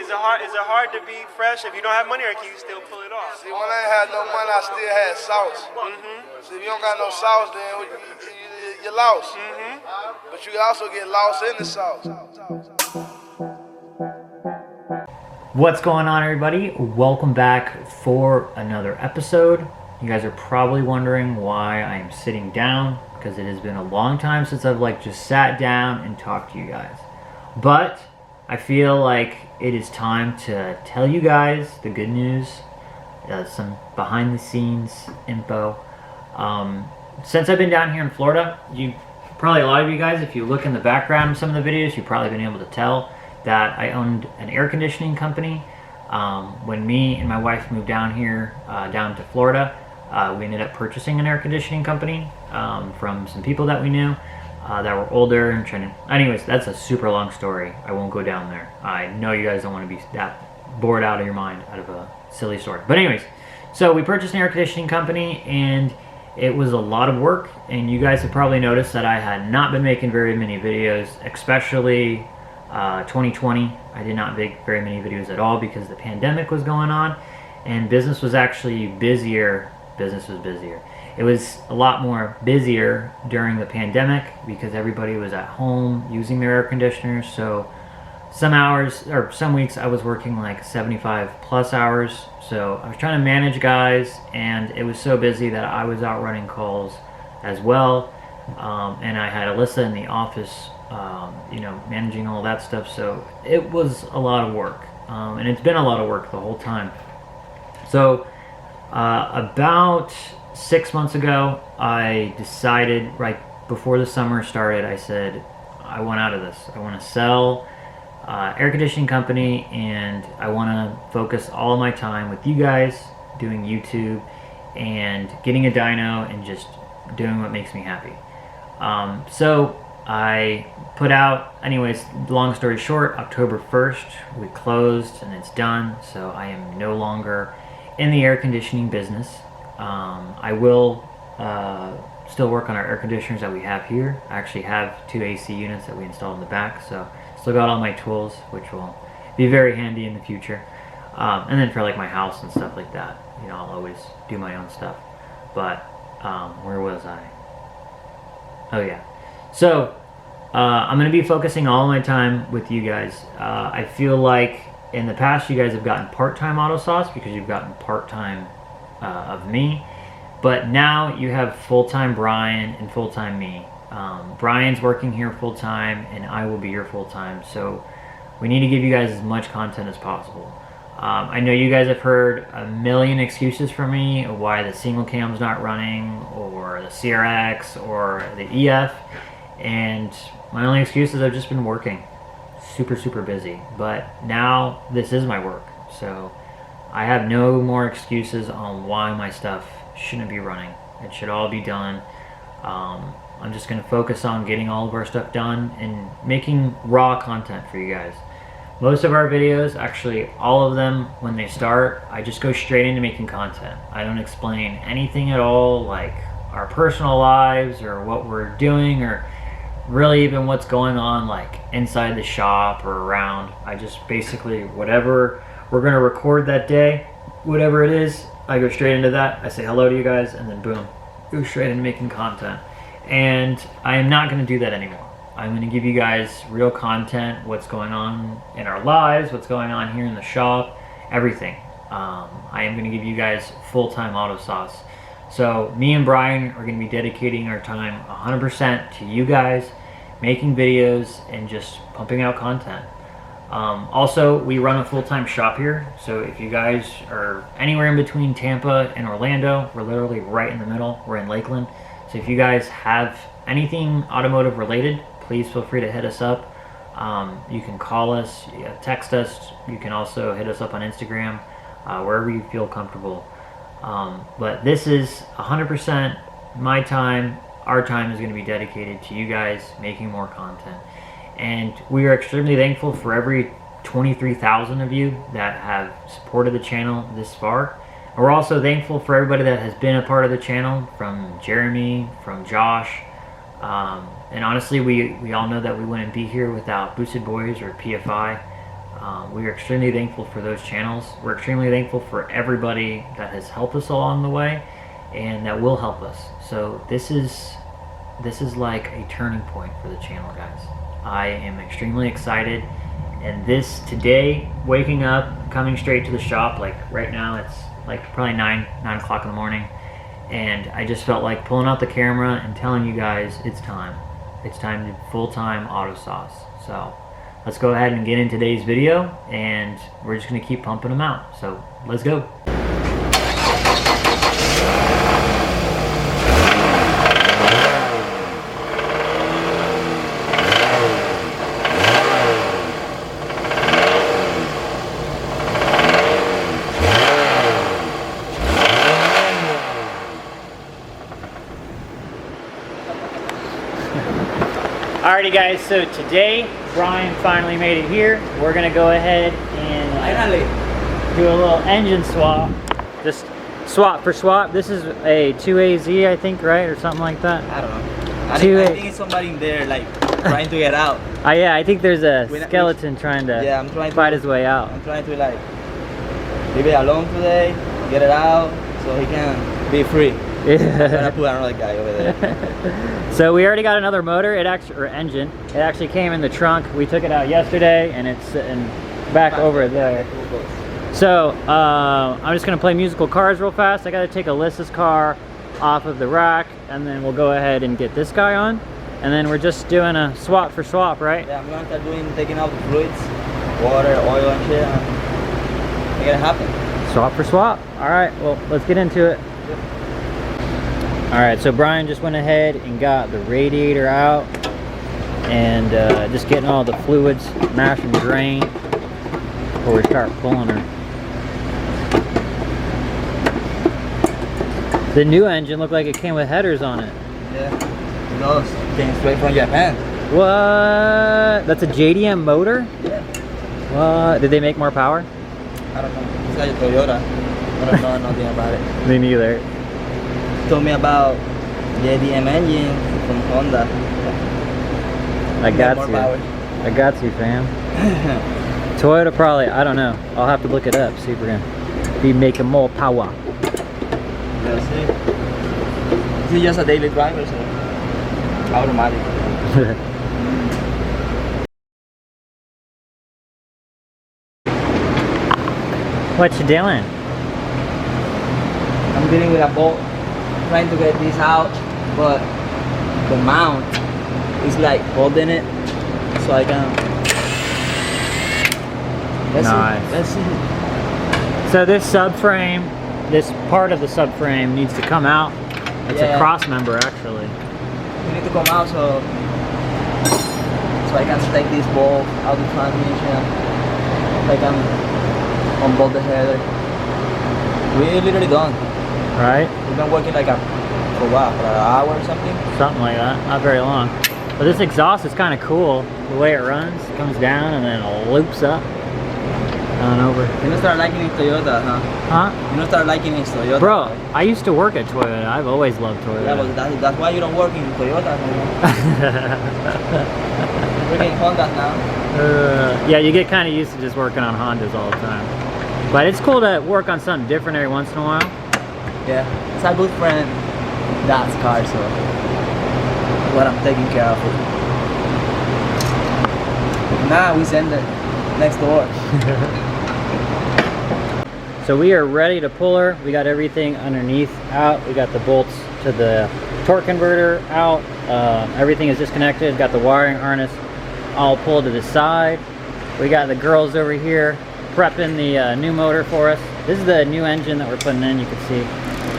Is it hard to be fresh if you don't have money, or can you still pull it off? See, when I ain't had no money, I still had sauce. See, if you don't got no sauce, then you're lost. But you can also get lost in the sauce. What's going on, everybody? Welcome back for another episode. You guys are probably wondering why I'm sitting down, because it has been a long time since I've just sat down and talked to you guys. But I feel like it is time to tell you guys the good news, some behind the scenes info. Since I've been down here in Florida, probably a lot of you guys, if you look in the background of some of the videos, you've probably been able to tell that I owned an air conditioning company. When me and my wife moved down here, down to Florida, we ended up purchasing an air conditioning company from some people that we knew that were older and trying to... Anyways, that's a super long story. I won't go down there. I know you guys don't want to be that bored out of your mind out of a silly story. But anyways, so we purchased an air conditioning company, and it was a lot of work. And you guys have probably noticed that I had not been making very many videos, especially 2020. I did not make very many videos at all because the pandemic was going on, and business was actually busier. Business was busier. It was a lot more busier during the pandemic because everybody was at home using their air conditioners. So some hours or some weeks I was working like 75 plus hours. So I was trying to manage guys, and it was so busy that I was out running calls as well. And I had Alyssa in the office, managing all that stuff. So it was a lot of work, and it's been a lot of work the whole time. So about 6 months ago, I decided, right before the summer started, I said, I want out of this. I want to sell air conditioning company, and I want to focus all of my time with you guys, doing YouTube and getting a dyno and just doing what makes me happy. So I put out, anyways, long story short, October 1st, we closed and it's done. So I am no longer in the air conditioning business. I will still work on our air conditioners that we have here. I actually have 2 AC units that we installed in the back, so still got all my tools, which will be very handy in the future. And then for like my house and stuff like that, I'll always do my own stuff. But where was I? Oh yeah. So I'm going to be focusing all my time with you guys. I feel like in the past you guys have gotten part-time auto sauce because you've gotten part-time of me, but now you have full-time Bryan and full-time me. Bryan's working here full-time, and I will be here full-time, so we need to give you guys as much content as possible. I know you guys have heard a million excuses from me of why the single cam's not running, or the CRX, or the EF, and my only excuse is I've just been working super busy. But now this is my work, so I have no more excuses on why my stuff shouldn't be running. It should all be done. I'm just going to focus on getting all of our stuff done and making raw content for you guys. Most of our videos, actually all of them, when they start, I just go straight into making content. I don't explain anything at all, like our personal lives or what we're doing, or really even what's going on like inside the shop or around. I just basically, whatever we're going to record that day, whatever it is, I go straight into that. I say hello to you guys, and then boom, go straight into making content. And I am not going to do that anymore. I'm going to give you guys real content, what's going on in our lives, what's going on here in the shop, everything. I am going to give you guys full-time auto sauce. So me and Bryan are going to be dedicating our time 100% to you guys, making videos and just pumping out content. Also, we run a full-time shop here, so if you guys are anywhere in between Tampa and Orlando, we're literally right in the middle. We're in Lakeland. So if you guys have anything automotive related, please feel free to hit us up. You can call us, text us. You can also hit us up on Instagram, wherever you feel comfortable. But this is 100% my time. Our time is going to be dedicated to you guys making more content. And we are extremely thankful for every 23,000 of you that have supported the channel this far. And we're also thankful for everybody that has been a part of the channel, from Jeremy, from Josh. And honestly, we all know that we wouldn't be here without Boosted Boys or PFI. We are extremely thankful for those channels. We're extremely thankful for everybody that has helped us along the way and that will help us. So this is like a turning point for the channel, guys. I am extremely excited. And this today, waking up, coming straight to the shop, like right now it's like probably 9 o'clock in the morning, and I just felt like pulling out the camera and telling you guys it's time. It's time to full-time auto sauce. So let's go ahead and get in today's video, and we're just gonna keep pumping them out. So let's go. Alrighty guys, so today Bryan finally made it here. We're gonna go ahead and do a little engine swap. Just swap for swap. This is a 2AZ, I think, right? Or something like that. I don't know. I think it's somebody in there like trying to get out. Yeah, I think there's a skeleton trying to fight his way out. I'm trying to like leave it alone today, get it out so he can be free. I'm gonna put another guy over there. So we already got another motor, engine. It actually came in the trunk. We took it out yesterday and it's sitting back over there. So I'm just gonna play musical cars real fast. I gotta take Alyssa's car off of the rack, and then we'll go ahead and get this guy on. And then we're just doing a swap for swap, right? Yeah, I'm gonna start taking out the fluids, water, oil and shit, and make it happen. Swap for swap. All right, well, let's get into it. Alright, so Bryan just went ahead and got the radiator out and just getting all the fluids mash and drain before we start pulling her. The new engine looked like it came with headers on it. Yeah, those came straight from Japan. What? That's a JDM motor? Yeah. What? Did they make more power? I don't know. It's like a Toyota. I don't know nothing about it. Me neither. Told me about the ADM engine from Honda. I got you. Power. I got you, fam. Toyota probably, I don't know. I'll have to look it up, see if we're gonna be making more power. We'll see. This is just a daily driver, so automatic. What you doing? I'm dealing with a bolt, trying to get this out, but the mount is like holding it, so I can. Let's see. So this subframe, this part of the subframe needs to come out. It's a cross member, actually. You need to come out so I can take this bolt out of the transmission. I can unbolt the header. We're literally done. Right? We've been working like for what, for an hour or something? Something like that, not very long. But this exhaust is kind of cool. The way it runs, it comes down and then it loops up. On over. You don't start liking Toyota, huh? Huh? You don't start liking Toyota? Bro, I used to work at Toyota. I've always loved Toyota. Yeah, but that's why you don't work in Toyota. We're getting Hondas now. Yeah, you get kind of used to just working on Hondas all the time. But it's cool to work on something different every once in a while. Yeah, it's a good friend. That's car, so what I'm taking care of it. Now we send it next door. So we are ready to pull her. We got everything underneath out. We got the bolts to the torque converter out. Everything is disconnected. Got the wiring harness all pulled to the side. We got the girls over here prepping the new motor for us. This is the new engine that we're putting in. You can see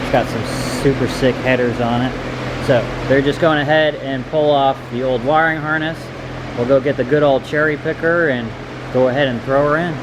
it's got some super sick headers on it. So they're just going ahead and pull off the old wiring harness. We'll go get the good old cherry picker and go ahead and throw her in.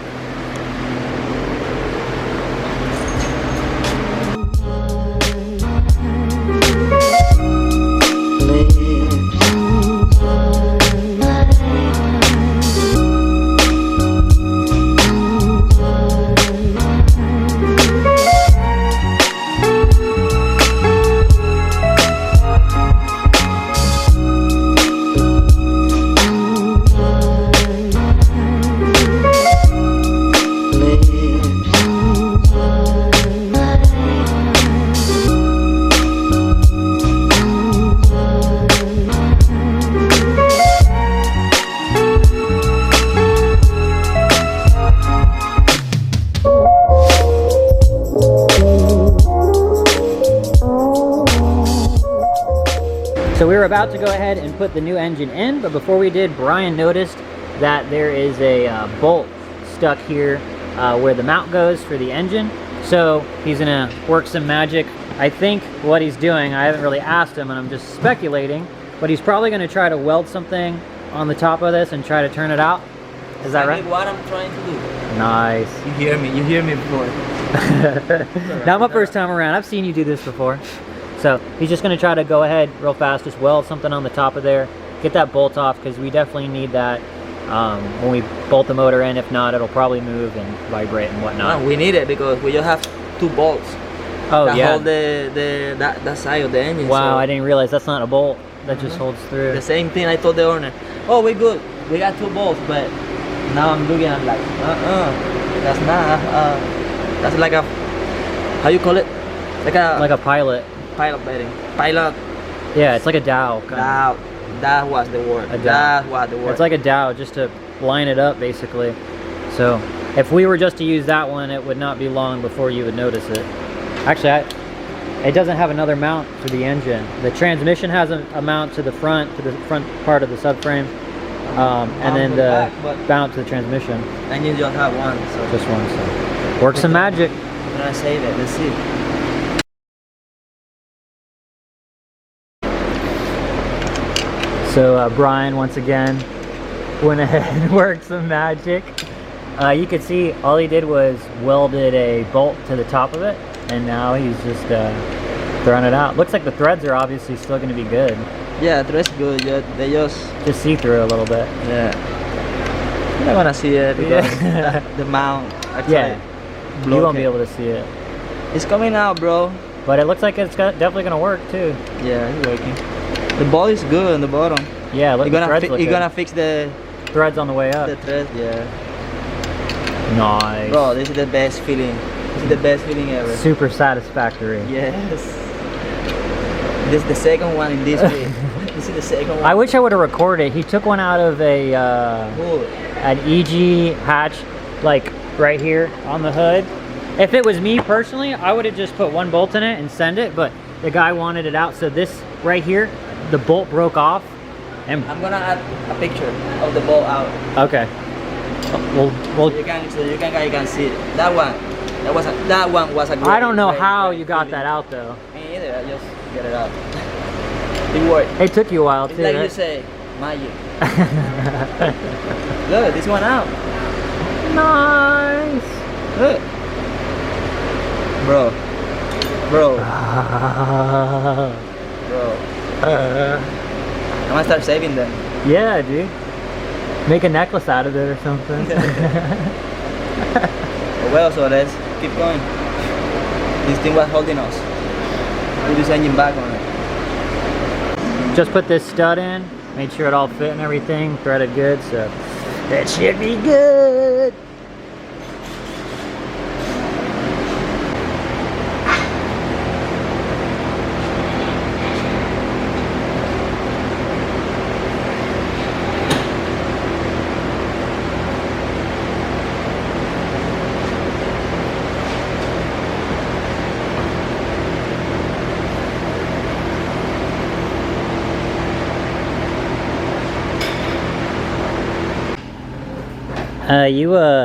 were about to go ahead and put the new engine in, but before we did, Bryan noticed that there is a bolt stuck here where the mount goes for the engine. So he's gonna work some magic. I think what he's doing, I haven't really asked him and I'm just speculating, but he's probably gonna try to weld something on the top of this and try to turn it out. Is that right? What I'm trying to do. Nice. You hear me before. Not my first time around. I've seen you do this before. So he's just gonna try to go ahead real fast, just weld something on the top of there, get that bolt off, because we definitely need that when we bolt the motor in. If not, it'll probably move and vibrate and whatnot. No, we need it because we just have 2 bolts. Oh that yeah. hold that side of the engine. Wow, so I didn't realize that's not a bolt. That just holds through. the same thing I told the owner. Oh, we're good. We got 2 bolts, but now I'm looking. I'm like, that's not. That's like a, how you call it? Like a pilot. pilot bedding. Pilot. Yeah, it's like a dowel. That was the word. That was the word. It's like a dowel just to line it up, basically. So if we were just to use that one, it would not be long before you would notice it. Actually, it doesn't have another mount for the engine. The transmission has a mount to the front part of the subframe, and then the mount to the transmission. Engine just have one. So Just one. So work some magic. I'm gonna save it. Let's see. So Bryan once again went ahead and worked some magic. You could see all he did was welded a bolt to the top of it, and now he's just throwing it out. Looks like the threads are obviously still going to be good. Yeah, the rest good. Yeah, they just see through a little bit. Yeah. You're not gonna see it because the mount. Actually, yeah, you won't be able to see it. It's coming out, bro. But it looks like it's definitely going to work too. Yeah, it's working. The ball is good on the bottom. Yeah, look, you're gonna fix the threads on the way up. The thread, yeah. Nice. Bro, this is the best feeling. This is the best feeling ever. Super satisfactory. Yes. This is the second one in this week. This is the second one. I wish I would have recorded it. He took one out of an EG hatch, like right here on the hood. If it was me personally, I would have just put one bolt in it and send it, but the guy wanted it out, so this right here, the bolt broke off. And I'm gonna add a picture of the bolt out. Okay. Well, so you can see it. That one was a great, I don't know how you got that out though. Me either. I just get it out. It worked. It took you a while too. It's like right? you say, magic. Look, this one out. Nice. Look, bro. I'm gonna start saving them. Yeah, dude. Make a necklace out of it or something. Well, so let's keep going. This thing was holding us. Put this engine back on it. Just put this stud in, made sure it all fit and everything, threaded good, so it should be good.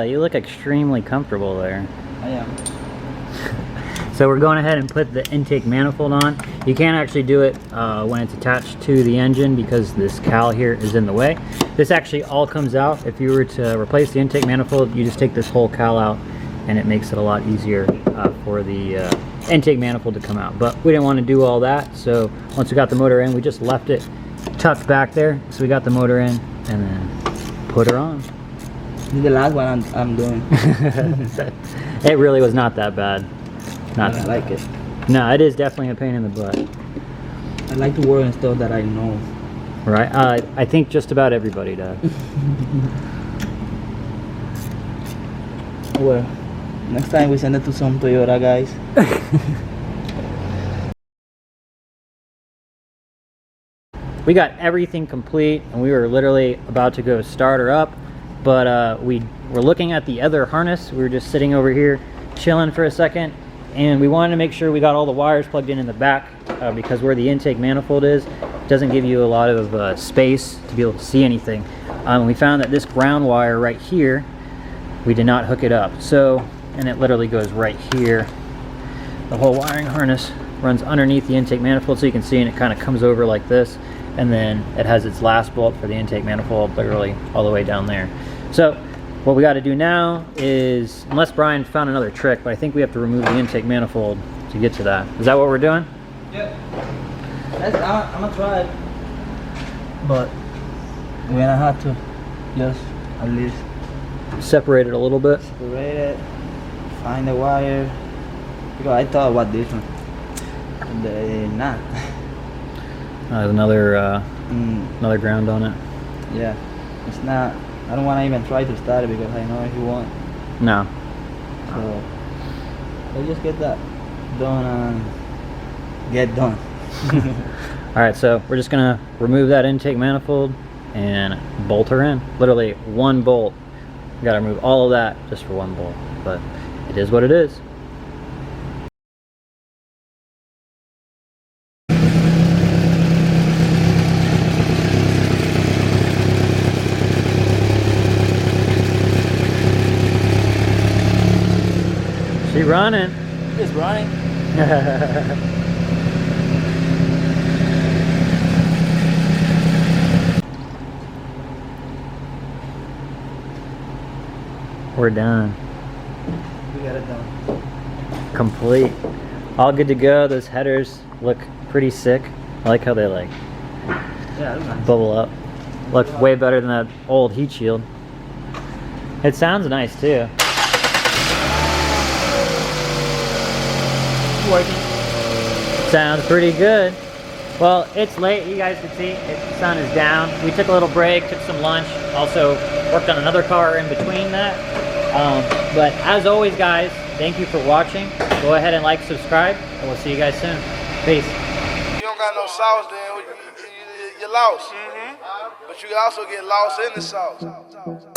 You look extremely comfortable there. I am. So we're going ahead and put the intake manifold on. You can't actually do it when it's attached to the engine because this cowl here is in the way. This actually all comes out. If you were to replace the intake manifold, you just take this whole cowl out and it makes it a lot easier for the intake manifold to come out. But we didn't want to do all that, so once we got the motor in, we just left it tucked back there. So we got the motor in and then put her on. This is the last one I'm doing. It really was not that bad. Not I like it. No, it is definitely a pain in the butt. I like to work on stuff that I know. Right? I think just about everybody does. Well, next time we send it to some Toyota guys. We got everything complete and we were literally about to go start her up, but we were looking at the other harness. We were just sitting over here chilling for a second and we wanted to make sure we got all the wires plugged in the back because where the intake manifold is, it doesn't give you a lot of space to be able to see anything. We found that this ground wire right here, we did not hook it up. So, and it literally goes right here. The whole wiring harness runs underneath the intake manifold, so you can see, and it kind of comes over like this, and then it has its last bolt for the intake manifold literally all the way down there. So what we got to do now is, unless Bryan found another trick, but I think we have to remove the intake manifold to get to that. Is that what we're doing? Yeah. I'm gonna try it, but we're gonna have to just at least Separate it a little bit. separate it, find the wire, because I thought about this one, but they not. There's another another ground on it. Yeah, it's not. I don't want to even try to start it because I know he won't. No. So let's just get that done and get done. All right, so we're just gonna remove that intake manifold and bolt her in. Literally one bolt. We gotta remove all of that just for one bolt, but it is what it is. She running. It's running. We're done. We got it done. Complete. All good to go. Those headers look pretty sick. I like how they like Yeah, that's nice. bubble up. Look way better than that old heat shield. It sounds nice too. Working. Sounds pretty good. Well, it's late. You guys can see the sun is down. We took a little break, took some lunch, also worked on another car in between that. But as always, guys, thank you for watching. Go ahead and like, subscribe, and we'll see you guys soon. Peace. You don't got no sauce, then you're lost. But you can also get lost in the sauce.